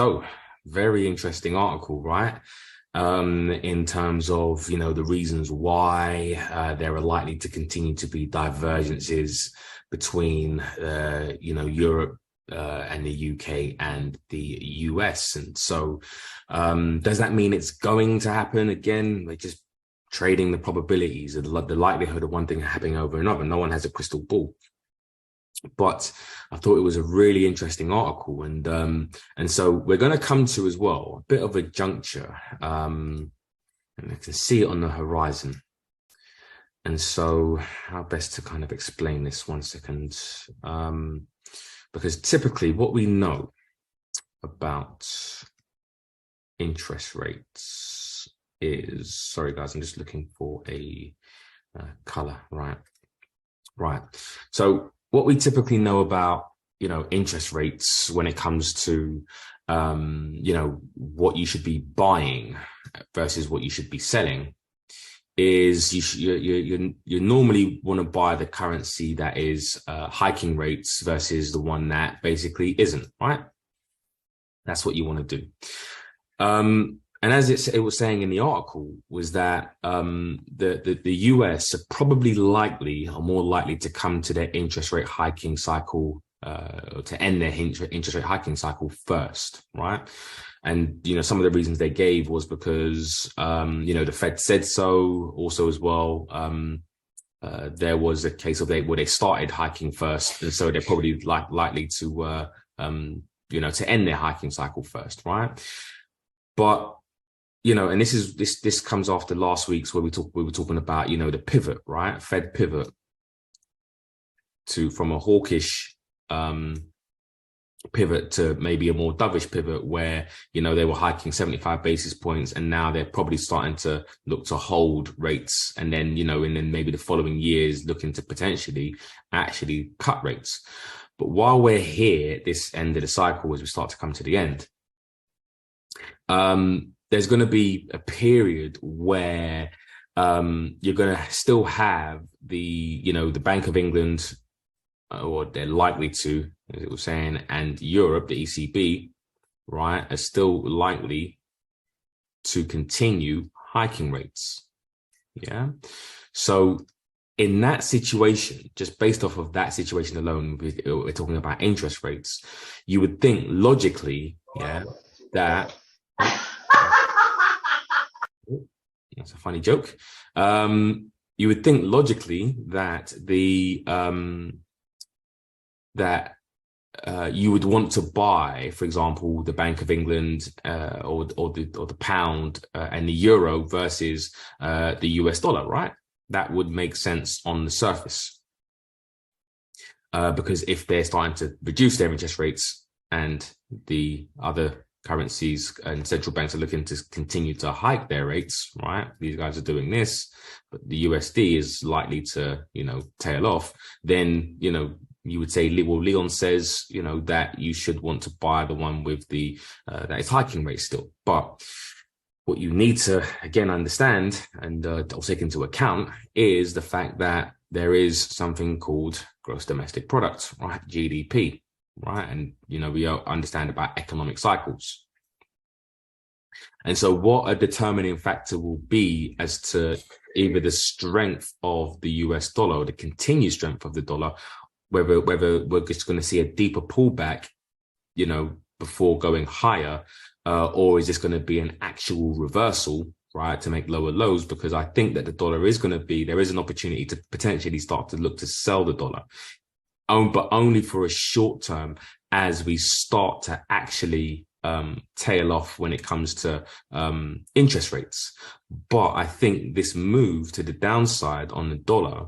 So, very interesting article, right? In terms of, the reasons why there are likely to continue to be divergences between, Europe and the UK and the US. And so, does that mean it's going to happen again? We're just trading the probabilities of the likelihood of one thing happening over another. No one has a crystal ball. But I thought it was a really interesting article, and so we're going to come to as well a bit of a juncture, and I can see it on the horizon. And so, how best to kind of explain this? 1 second, because typically what we know about interest rates is, sorry guys, I'm just looking for a color, right? So what we typically know about, interest rates when it comes to, what you should be buying versus what you should be selling is you normally want to buy the currency that is hiking rates versus the one that basically isn't, right? That's what you want to do. And as it was saying in the article, was that the US are probably more likely to come to their interest rate hiking cycle, to end their interest rate hiking cycle first, right? And, some of the reasons they gave was because, the Fed said so. Also as well, there was a case of where they started hiking first. And so they're probably likely to, to end their hiking cycle first, right? But and this comes after last week's where we were talking about, the pivot, right? Fed pivot from a hawkish pivot to maybe a more dovish pivot where, they were hiking 75 basis points and now they're probably starting to look to hold rates. And then, and then maybe the following years looking to potentially actually cut rates. But while we're here at this end of the cycle, as we start to come to the end, there's going to be a period where you're going to still have the Bank of England, or they're likely to, as it was saying, and Europe, the ECB, right, are still likely to continue hiking rates. Yeah. So in that situation, just based off of that situation alone, we're talking about interest rates, you would think logically, that that's a funny joke. You would think logically that you would want to buy, for example, the Bank of England or the pound and the euro versus the US dollar, right? That would make sense on the surface, because if they're starting to reduce their interest rates and the other currencies and central banks are looking to continue to hike their rates, right? These guys are doing this, but the USD is likely to, tail off. Then, you would say, well, Leon says, that you should want to buy the one with the, that is hiking rate still. But what you need to, again, understand and take into account is the fact that there is something called gross domestic product, right? GDP. Right. And, we understand about economic cycles. And so what a determining factor will be as to either the strength of the US dollar or the continued strength of the dollar, whether we're just going to see a deeper pullback, before going higher, or is this going to be an actual reversal, right, to make lower lows? Because I think that the dollar there is an opportunity to potentially start to look to sell the dollar. But only for a short term as we start to actually tail off when it comes to interest rates. But I think this move to the downside on the dollar,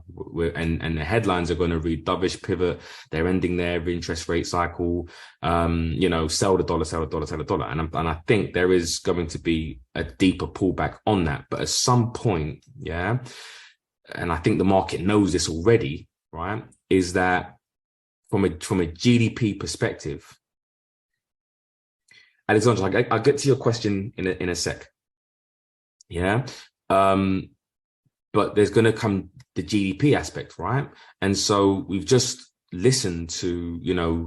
and the headlines are going to read dovish pivot, they're ending their interest rate cycle, sell the dollar, sell the dollar, sell the dollar. And I think there is going to be a deeper pullback on that. But at some point, and I think the market knows this already, right, is that from a GDP perspective, Alexandra, I'll get to your question in a sec. Yeah. But there's going to come the GDP aspect, right? And so we've just listened to,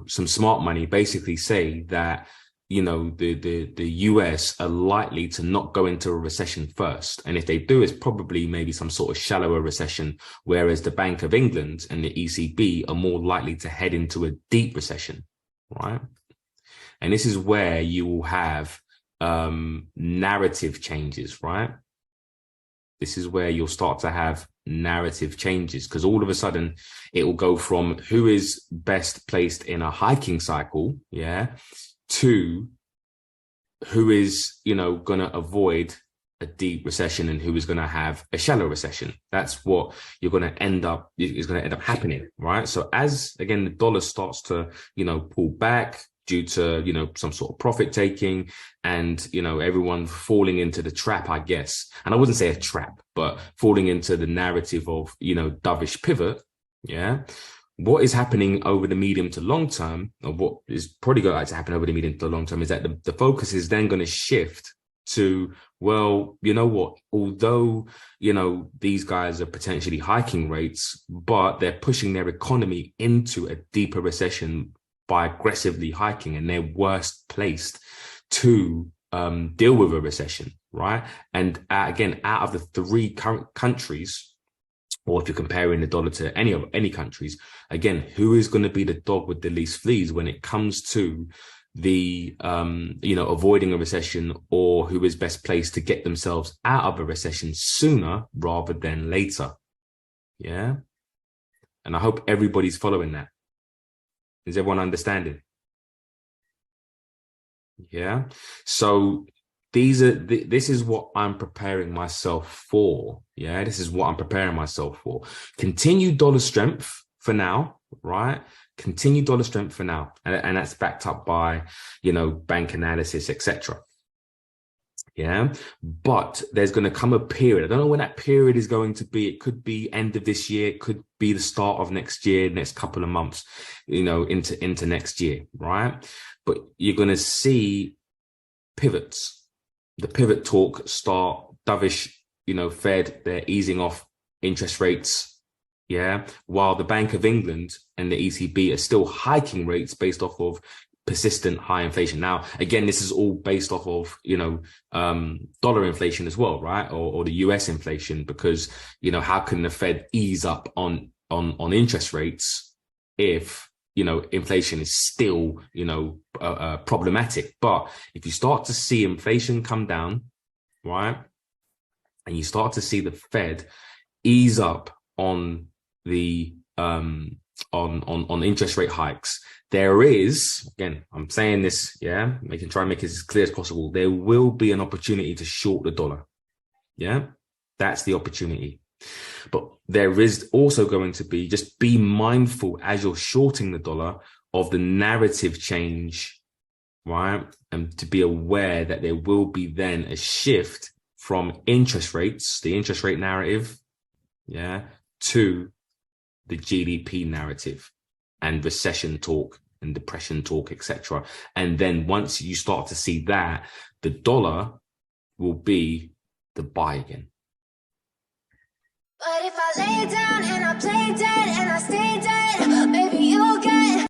some smart money basically say that the US are likely to not go into a recession first. And if they do, it's probably maybe some sort of shallower recession, whereas the Bank of England and the ECB are more likely to head into a deep recession, right? And this is where you will have narrative changes, right? This is where you'll start to have narrative changes, because all of a sudden it will go from who is best placed in a hiking cycle, to who is, going to avoid a deep recession and who is going to have a shallow recession. That's what is going to end up happening, right? So as, again, the dollar starts to, pull back due to, some sort of profit taking and, everyone falling into the trap, I guess. And I wouldn't say a trap, but falling into the narrative of, dovish pivot. Yeah. What is happening over the medium to long term, or what is probably going to happen over the medium to long term, is that the focus is then going to shift to, well, you know what, although, these guys are potentially hiking rates, but they're pushing their economy into a deeper recession by aggressively hiking, and they're worst placed to deal with a recession, right? And again, out of the three current countries, or if you're comparing the dollar to any countries, again, who is going to be the dog with the least fleas when it comes to the avoiding a recession, or who is best placed to get themselves out of a recession sooner rather than later? Yeah. And I hope everybody's following that. Is everyone understanding? Yeah. So this is what I'm preparing myself for. Yeah. This is what I'm preparing myself for. Continued dollar strength for now, right? Continued dollar strength for now. And that's backed up by, bank analysis, etc. Yeah. But there's going to come a period. I don't know when that period is going to be. It could be end of this year. It could be the start of next year, next couple of months, into next year. Right. But you're going to see pivots. The pivot talk start, dovish, Fed, they're easing off interest rates. Yeah. While the Bank of England and the ECB are still hiking rates based off of persistent high inflation. Now, again, this is all based off of, dollar inflation as well, right? Or the US inflation, because, how can the Fed ease up on interest rates if, inflation is still, problematic? But if you start to see inflation come down, right, and you start to see the Fed ease up on the on interest rate hikes, there is, again, I'm saying this, try and make it as clear as possible, there will be an opportunity to short the dollar. Yeah, that's the opportunity. But there is also going to be, just be mindful as you're shorting the dollar of the narrative change, right? And to be aware that there will be then a shift from interest rates, the interest rate narrative, to the GDP narrative and recession talk and depression talk, etc. And then once you start to see that, the dollar will be the buy again. But if I lay down and I play dead and I stay dead,